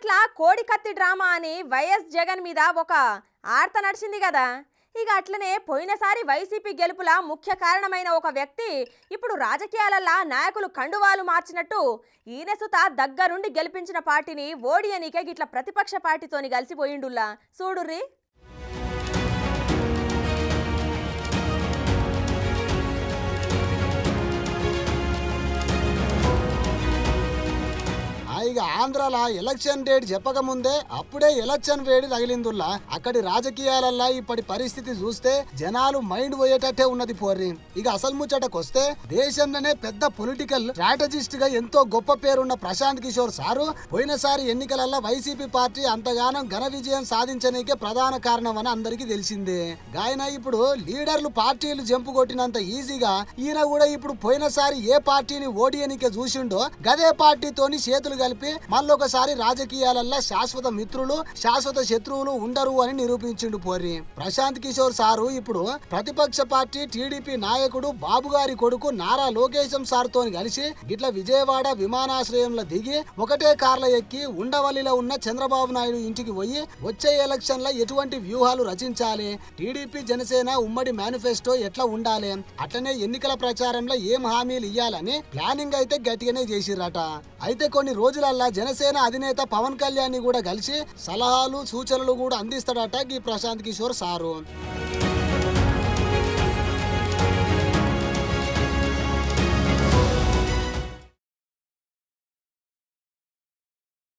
మొన్నట్లా కోడి కత్తి డ్రామా అని వైఎస్ జగన్ మీద ఒక ఆర్త నడిచింది కదా. ఇక అట్లనే పోయినసారి వైసీపీ గెలుపుల ముఖ్య కారణమైన ఒక వ్యక్తి ఇప్పుడు రాజకీయాలల్లా నాయకులు కండువాలు మార్చినట్టు ఈయన సుత దగ్గరుండి గెలిపించిన పార్టీని ఓడియనికే గిట్ల ప్రతిపక్ష పార్టీతోని కలిసిపోయిండుల్లా చూడుర్రి. ఇక ఆంధ్రాల ఎలక్షన్ డేట్ చెప్పకముందే అప్పుడే ఎలక్షన్ వేడి తగిలిందుల్లా అక్కడి రాజకీయాలల్లా ఇప్పటి పరిస్థితి చూస్తే జనాలు మైండ్ పోయేటట్టే ఉన్నది పోర్రి. ఇక అసలు ముచ్చటకొస్తే దేశంలోనే పెద్ద పొలిటికల్ స్ట్రాటజిస్ట్ గా ఎంతో గొప్ప పేరున్న ప్రశాంత్ కిషోర్ సారు పోయినసారి ఎన్నికలల్లా వైసీపీ పార్టీ అంతగానం ఘన విజయం సాధించడానికే ప్రధాన కారణం అని అందరికీ తెలిసిందే. గాయన ఇప్పుడు లీడర్లు పార్టీలు జంపు కొట్టినంత ఈజీగా ఈయన కూడా ఇప్పుడు పోయినసారి ఏ పార్టీని ఓడియనికే చూసిండో గదే పార్టీతోని చేతులు కలిపి మళ్ళొకసారి రాజకీయాలల్లో శాశ్వత మిత్రులు శాశ్వత శత్రువులు ఉండరు అని నిరూపించిండు పోర్రి. ప్రశాంత్ కిషోర్ సారు ఇప్పుడు ప్రతిపక్ష పార్టీ టీడీపీ నాయకుడు బాబు గారి కొడుకు నారా లోకేశం సార్తో కలిసి గిట్ల విజయవాడ విమానాశ్రయంలో దిగి ఒకటే కార్ల ఎక్కి ఉండవల్లిలో ఉన్న చంద్రబాబు నాయుడు ఇంటికి పోయి వచ్చే ఎలక్షన్ లో ఎటువంటి వ్యూహాలు రచించాలి, టీడీపీ జనసేన ఉమ్మడి మేనిఫెస్టో ఎట్లా ఉండాలి, అట్లనే ఎన్నికల ప్రచారంలో ఏం హామీలు ఇయ్యాలని ప్లానింగ్ అయితే గట్టిగానే చేసిరట. అయితే కొన్ని రోజులల్లా జనసేన అధినేత పవన్ కళ్యాణ్ ని కూడా కలిసి సలహాలు సూచనలు కూడా అందిస్తాడట ఈ ప్రశాంత్ కిషోర్ సారు.